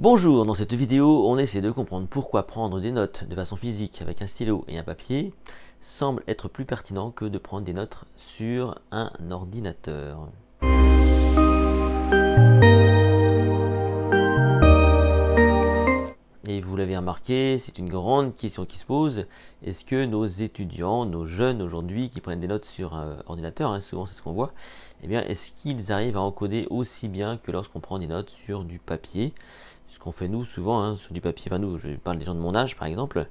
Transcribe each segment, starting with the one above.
Bonjour, dans cette vidéo, on essaie de comprendre pourquoi prendre des notes de façon physique avec un stylo et un papier semble être plus pertinent que de prendre des notes sur un ordinateur. Et vous l'avez remarqué, c'est une grande question qui se pose. Est-ce que nos étudiants, nos jeunes aujourd'hui qui prennent des notes sur un ordinateur, souvent c'est ce qu'on voit, eh bien est-ce qu'ils arrivent à encoder aussi bien que lorsqu'on prend des notes sur du papier? Ce qu'on fait nous souvent sur du papier, enfin nous, je parle des gens de mon âge par exemple.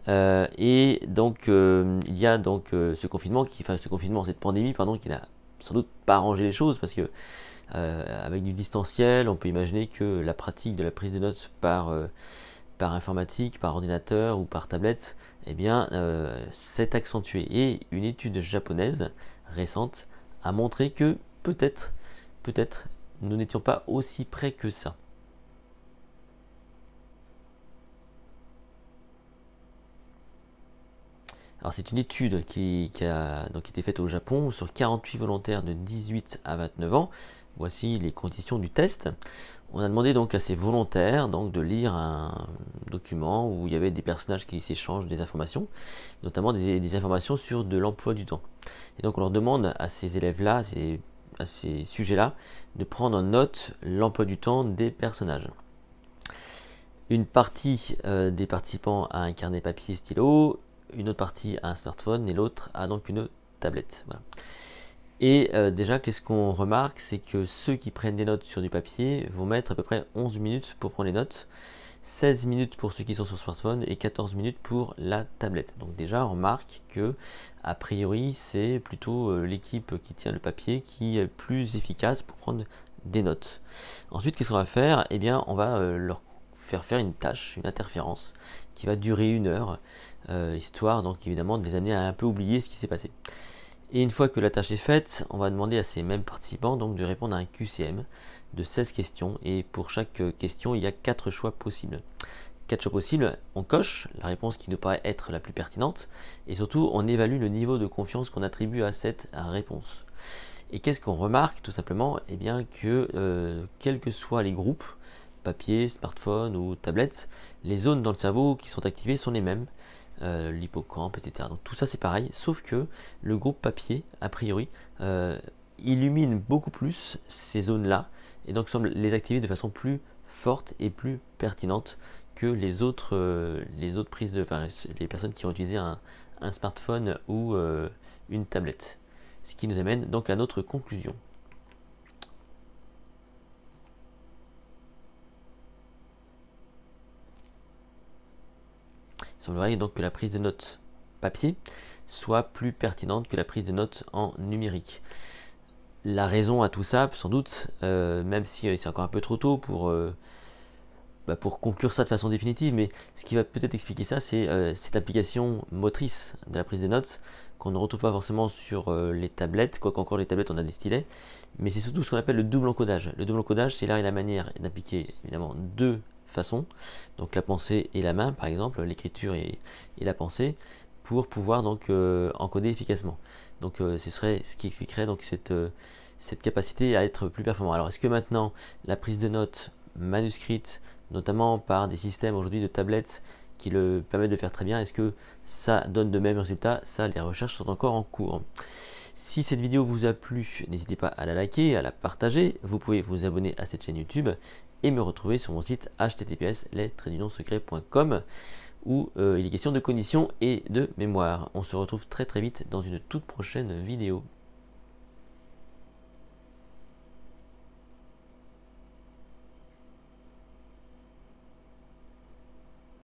Et donc il y a donc cette pandémie pardon, qui n'a sans doute pas arrangé les choses parce que avec du distanciel, on peut imaginer que la pratique de la prise de notes par informatique, par ordinateur ou par tablette, eh bien, s'est accentuée. Et une étude japonaise récente a montré que peut-être, nous n'étions pas aussi près que ça. Alors c'est une étude qui a donc été faite au Japon sur 48 volontaires de 18 à 29 ans. Voici les conditions du test. On a demandé donc à ces volontaires donc, de lire un document où il y avait des personnages qui s'échangent des informations, notamment des informations sur de l'emploi du temps. Et donc on leur demande à ces élèves-là, à ces sujets-là, de prendre en note l'emploi du temps des personnages. Une partie des participants a un carnet papier et stylo, une autre partie a un smartphone et l'autre a donc une tablette. Voilà. Et déjà, qu'est-ce qu'on remarque, c'est que ceux qui prennent des notes sur du papier vont mettre à peu près 11 minutes pour prendre les notes, 16 minutes pour ceux qui sont sur smartphone et 14 minutes pour la tablette. Donc déjà, on remarque que, a priori, c'est plutôt l'équipe qui tient le papier qui est plus efficace pour prendre des notes. Ensuite, qu'est-ce qu'on va faire? Eh bien, on va leur faire une tâche, une interférence qui va durer 1 heure, histoire donc évidemment de les amener à un peu oublier ce qui s'est passé. Et une fois que la tâche est faite, on va demander à ces mêmes participants donc de répondre à un QCM de 16 questions. Et pour chaque question, il y a 4 choix possibles. 4 choix possibles, on coche la réponse qui nous paraît être la plus pertinente. Et surtout, on évalue le niveau de confiance qu'on attribue à cette réponse. Et qu'est-ce qu'on remarque tout simplement? Eh bien que quels que soient les groupes, papier, smartphone ou tablette, les zones dans le cerveau qui sont activées sont les mêmes. L'hippocampe, etc. Donc tout ça c'est pareil, sauf que le groupe papier, a priori, illumine beaucoup plus ces zones-là, et donc semble les activer de façon plus forte et plus pertinente que les autres prises les personnes qui ont utilisé un smartphone ou une tablette. Ce qui nous amène donc à notre conclusion. Il semblerait donc que la prise de notes papier soit plus pertinente que la prise de notes en numérique. La raison à tout ça, sans doute, même si c'est encore un peu trop tôt pour conclure ça de façon définitive, mais ce qui va peut-être expliquer ça, c'est cette application motrice de la prise de notes qu'on ne retrouve pas forcément sur les tablettes, quoique encore les tablettes on a des stylets, mais c'est surtout ce qu'on appelle le double encodage. Le double encodage, c'est l'art et la manière d'appliquer évidemment deux façons, donc la pensée et la main par exemple, l'écriture et la pensée, pour pouvoir donc encoder efficacement. Donc ce serait ce qui expliquerait donc cette capacité à être plus performant. Alors est-ce que maintenant la prise de notes manuscrite, notamment par des systèmes aujourd'hui de tablettes qui le permettent de faire très bien, est-ce que ça donne de mêmes résultats? Ça, les recherches sont encore en cours. Si cette vidéo vous a plu, n'hésitez pas à la liker, à la partager. Vous pouvez vous abonner à cette chaîne YouTube et me retrouver sur mon site https://lestraitdunonsecret.com où il est question de cognition et de mémoire. On se retrouve très vite dans une toute prochaine vidéo.